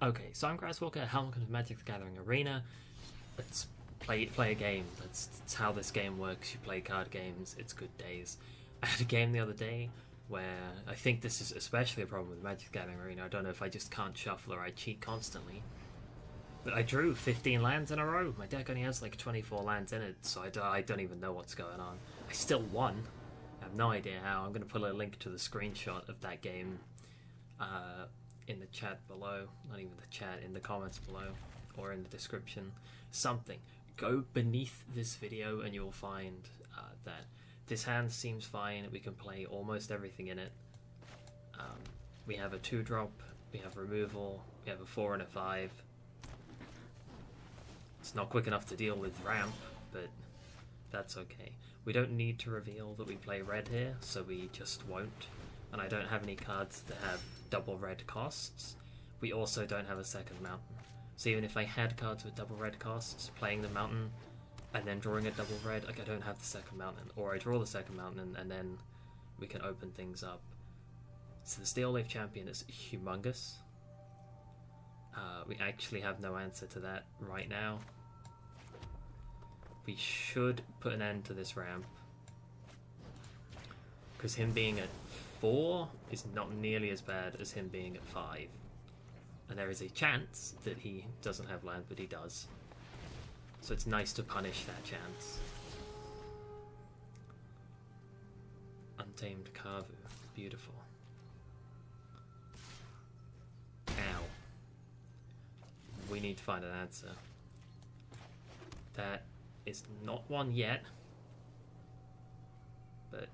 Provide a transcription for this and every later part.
Okay, so I'm Grasswalker, welcome to Magic the Gathering Arena. Let's play a game. That's how this game works. You play card games, it's good days. I had a game the other day where I think this is especially a problem with Magic the Gathering Arena. I don't know if I just can't shuffle or I cheat constantly. But I drew 15 lands in a row. My deck only has like 24 lands in it, so I don't even know what's going on. I still won. I have no idea how. I'm going to put a link to the screenshot of that game in the chat below. Not even the chat, in the comments below, or in the description. Something. Go beneath this video and you'll find that this hand seems fine. We can play almost everything in it. We have a 2-drop, we have removal, we have a 4 and a 5. It's not quick enough to deal with ramp, but that's okay. We don't need to reveal that we play red here, so we just won't. And I don't have any cards that have double red costs. We also don't have a second mountain. So even if I had cards with double red costs, playing the mountain and then drawing a double red, like I don't have the second mountain. Or I draw the second mountain and then we can open things up. So the Steel Leaf Champion is humongous. We actually have no answer to that right now. We should put an end to this ramp, because him being at 4 is not nearly as bad as him being at 5. And there is a chance that he doesn't have land, but he does. So it's nice to punish that chance. Untamed Kavu. Beautiful. Ow. We need to find an answer. That is not one yet, but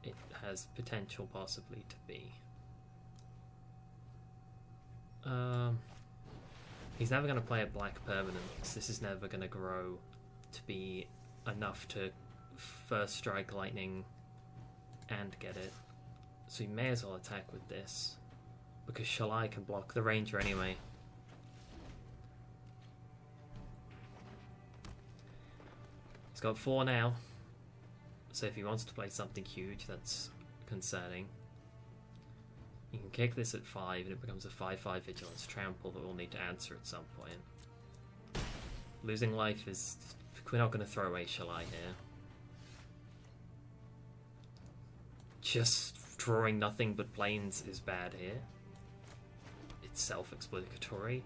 it has potential possibly to be. He's never going to play a black permanent, because this is never going to grow to be enough to first strike lightning and get it. So he may as well attack with this, because Shalai can block the ranger anyway. He's got 4 now, so if he wants to play something huge, that's concerning. You can kick this at 5 and it becomes a 5/5 Vigilance Trample that we'll need to answer at some point. Losing life is... we're not going to throw away Shalai here. Just drawing nothing but planes is bad here. It's self-explicatory.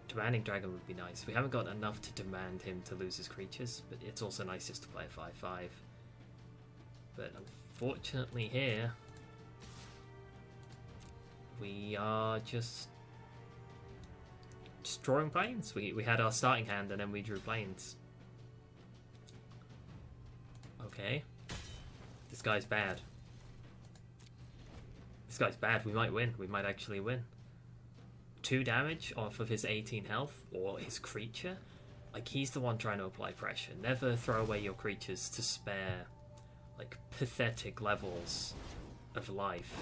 Demanding Dragon would be nice. We haven't got enough to demand him to lose his creatures, but it's also nice just to play a 5/5. But unfortunately here, we are just drawing planes. We had our starting hand and then we drew planes. Okay. This guy's bad. This guy's bad. We might win. We might actually win. 2 damage off of his 18 health or his creature. Like, he's the one trying to apply pressure. Never throw away your creatures to spare like pathetic levels of life.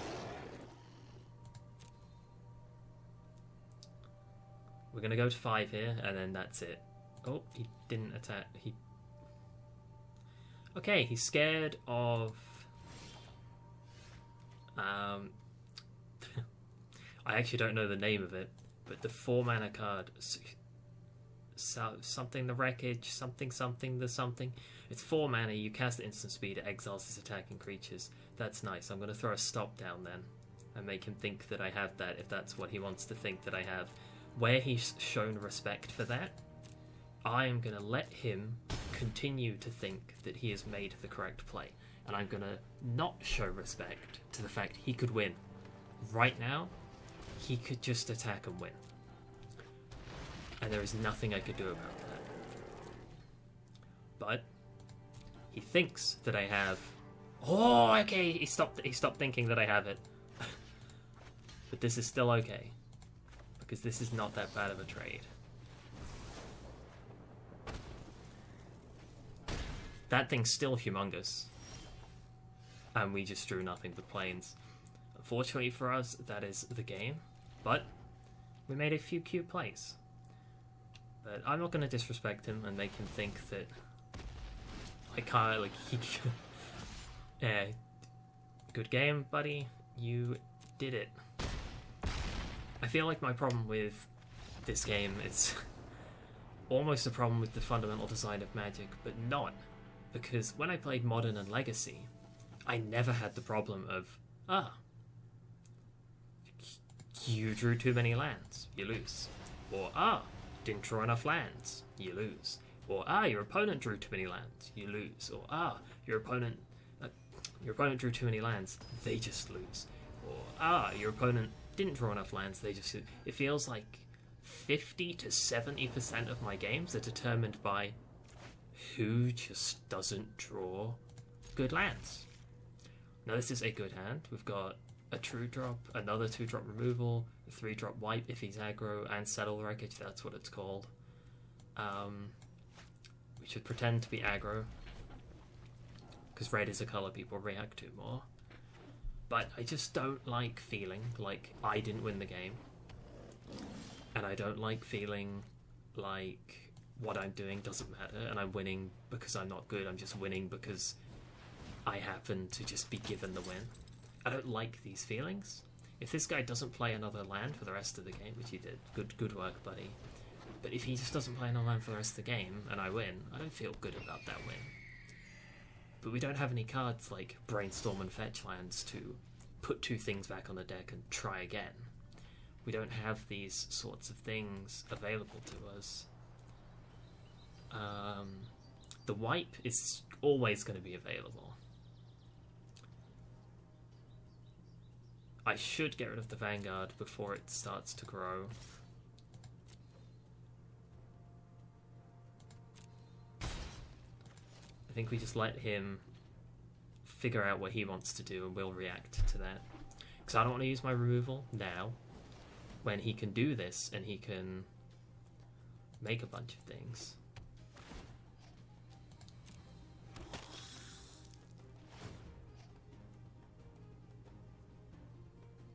We're gonna go to 5 here and then that's it. Oh, he didn't attack. Okay, he's scared of I actually don't know the name of it, but the 4 mana card, something the wreckage, something the something. It's 4 mana. You cast it instant speed. It exiles his attacking creatures. That's nice. I'm going to throw a stop down then, and make him think that I have that. If that's what he wants to think that I have, where he's shown respect for that, I am going to let him continue to think that he has made the correct play, and I'm going to not show respect to the fact he could win. Right now, he could just attack and win. And there is nothing I could do about that. But he thinks that I have... Oh, okay, he stopped thinking that I have it. But this is still okay, because this is not that bad of a trade. That thing's still humongous. And we just drew nothing but planes. Unfortunately for us, that is the game, but we made a few cute plays. But I'm not going to disrespect him and make him think that I can't, like, he... Yeah, good game, buddy. You did it. I feel like my problem with this game, it's almost a problem with the fundamental design of Magic, but not. Because when I played Modern and Legacy, I never had the problem of, you drew too many lands, you lose. Or, didn't draw enough lands, you lose. Or, your opponent drew too many lands, you lose. Or, your opponent drew too many lands, they just lose. Or, your opponent didn't draw enough lands, they just lose. It feels like 50 to 70% of my games are determined by who just doesn't draw good lands. Now this is a good hand. We've got a true drop, another 2-drop removal, a 3-drop wipe if he's aggro, and settle wreckage, that's what it's called. We should pretend to be aggro, because red is a colour people react to more. But I just don't like feeling like I didn't win the game. And I don't like feeling like what I'm doing doesn't matter, and I'm winning because I'm not good, I'm just winning because I happen to just be given the win. I don't like these feelings. If this guy doesn't play another land for the rest of the game, which he did, good work, buddy. But if he just doesn't play another land for the rest of the game, and I win, I don't feel good about that win. But we don't have any cards like Brainstorm and Fetch lands to put 2 things back on the deck and try again. We don't have these sorts of things available to us. The wipe is always going to be available. I should get rid of the Vanguard before it starts to grow. I think we just let him figure out what he wants to do and we'll react to that. Because I don't want to use my removal now, when he can do this and he can make a bunch of things.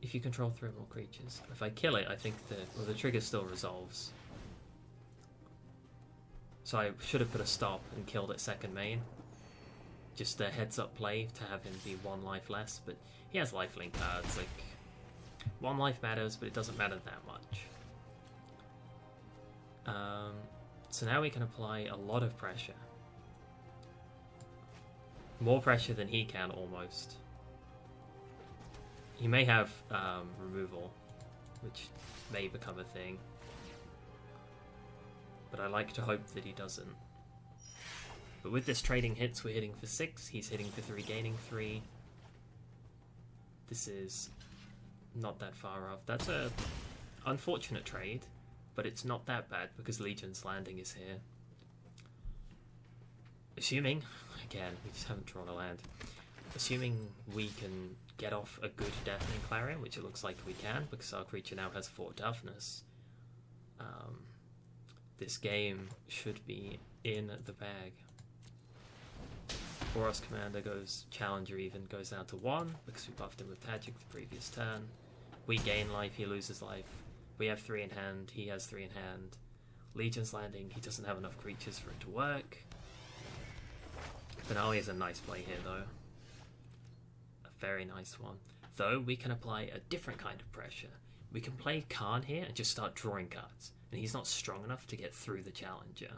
If you control 3 more creatures. If I kill it, I think the trigger still resolves. So I should have put a stop and killed it second main. Just a heads up play to have him be 1 life less, but he has lifelink cards, like 1 life matters, but it doesn't matter that much. So now we can apply a lot of pressure. More pressure than he can, almost. He may have removal, which may become a thing. But I like to hope that he doesn't. But with this trading hits, we're hitting for 6, he's hitting for 3, gaining 3. This is not that far off. That's a unfortunate trade, but it's not that bad because Legion's Landing is here. Assuming, again, we just haven't drawn a land. Assuming we can get off a good Deafening Clarion, which it looks like we can, because our creature now has 4 toughness, this game should be in the bag. Boros Commander goes Challenger even, goes down to 1, because we buffed him with Magic the previous turn. We gain life, he loses life. We have 3 in hand, he has 3 in hand. Legion's Landing, he doesn't have enough creatures for it to work. Finale is a nice play here though. Very nice one. Though we can apply a different kind of pressure. We can play Khan here and just start drawing cards, and he's not strong enough to get through the Challenger.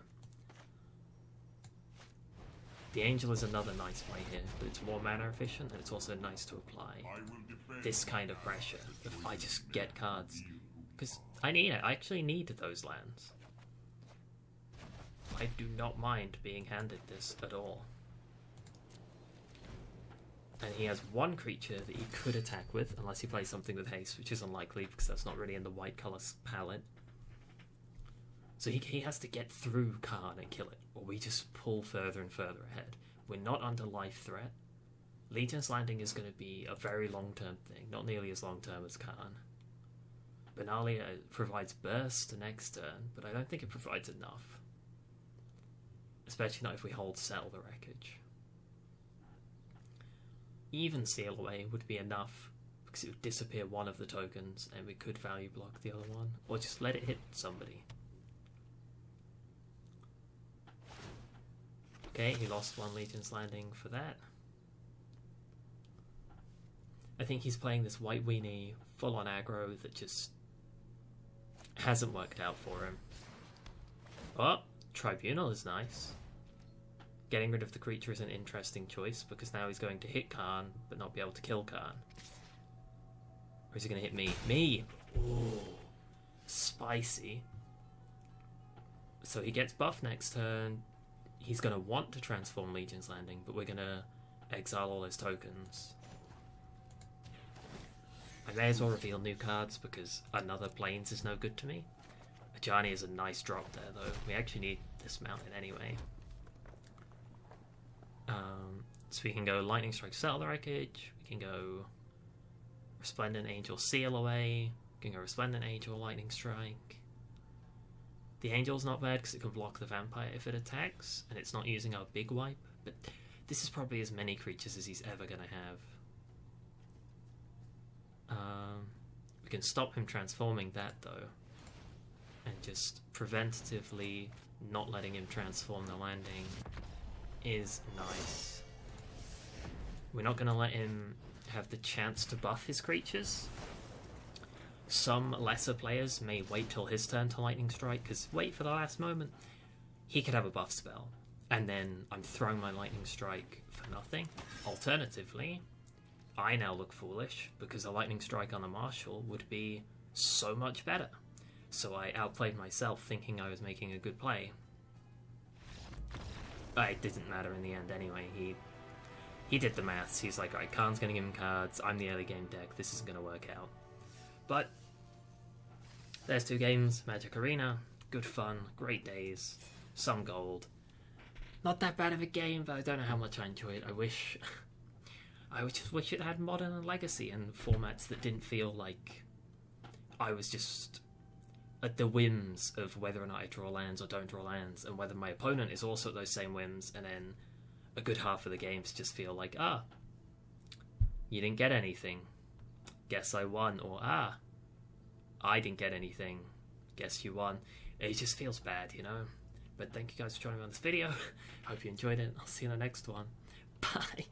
The Angel is another nice play here, but it's more mana efficient and it's also nice to apply this kind of pressure if I just get cards. Because I need it, I actually need those lands. I do not mind being handed this at all. And he has 1 creature that he could attack with, unless he plays something with haste, which is unlikely because that's not really in the white colour palette. So he has to get through Khan and kill it, or we just pull further and further ahead. We're not under life threat. Legion's Landing is going to be a very long-term thing, not nearly as long-term as Khan. Benalia provides burst the next turn, but I don't think it provides enough. Especially not if we hold Settle the Wreckage. Even Seal Away would be enough, because it would disappear 1 of the tokens, and we could value block the other one, or just let it hit somebody. Okay, he lost 1 Legion's Landing for that. I think he's playing this white weenie full-on aggro that just Hasn't worked out for him. Oh, Tribunal is nice. Getting rid of the creature is an interesting choice, because now he's going to hit Khan, but not be able to kill Khan. Or is he going to hit me? Me! Ooh, spicy. So he gets buffed next turn. He's going to want to transform Legion's Landing, but we're going to exile all his tokens. I may as well reveal new cards, because another Plains is no good to me. Ajani is a nice drop there, though. We actually need this mountain anyway. So we can go Lightning Strike, Settle the Wreckage. We can go Resplendent Angel, Seal away. We can go Resplendent Angel, Lightning Strike. The Angel's not bad because it can block the Vampire if it attacks, and it's not using our big wipe. But this is probably as many creatures as he's ever going to have. We can stop him transforming that, though, and just preventatively not letting him transform the landing is nice. We're not going to let him have the chance to buff his creatures. Some lesser players may wait till his turn to Lightning Strike, because wait for the last moment. He could have a buff spell, and then I'm throwing my Lightning Strike for nothing. Alternatively, I now look foolish, because a Lightning Strike on a Marshal would be so much better. So I outplayed myself thinking I was making a good play. It didn't matter in the end anyway. He did the maths. He's like, alright, Khan's going to give him cards. I'm the early game deck. This isn't going to work out. But there's 2 games. Magic Arena. Good fun. Great days. Some gold. Not that bad of a game, but I don't know how much I enjoy it. I just wish it had Modern and Legacy and formats that didn't feel like I was just at the whims of whether or not I draw lands or don't draw lands, and whether my opponent is also at those same whims, and then a good half of the games just feel like, you didn't get anything, guess I won, or I didn't get anything, guess you won. It just feels bad, you know? But thank you guys for joining me on this video. Hope you enjoyed it. I'll see you in the next one. Bye.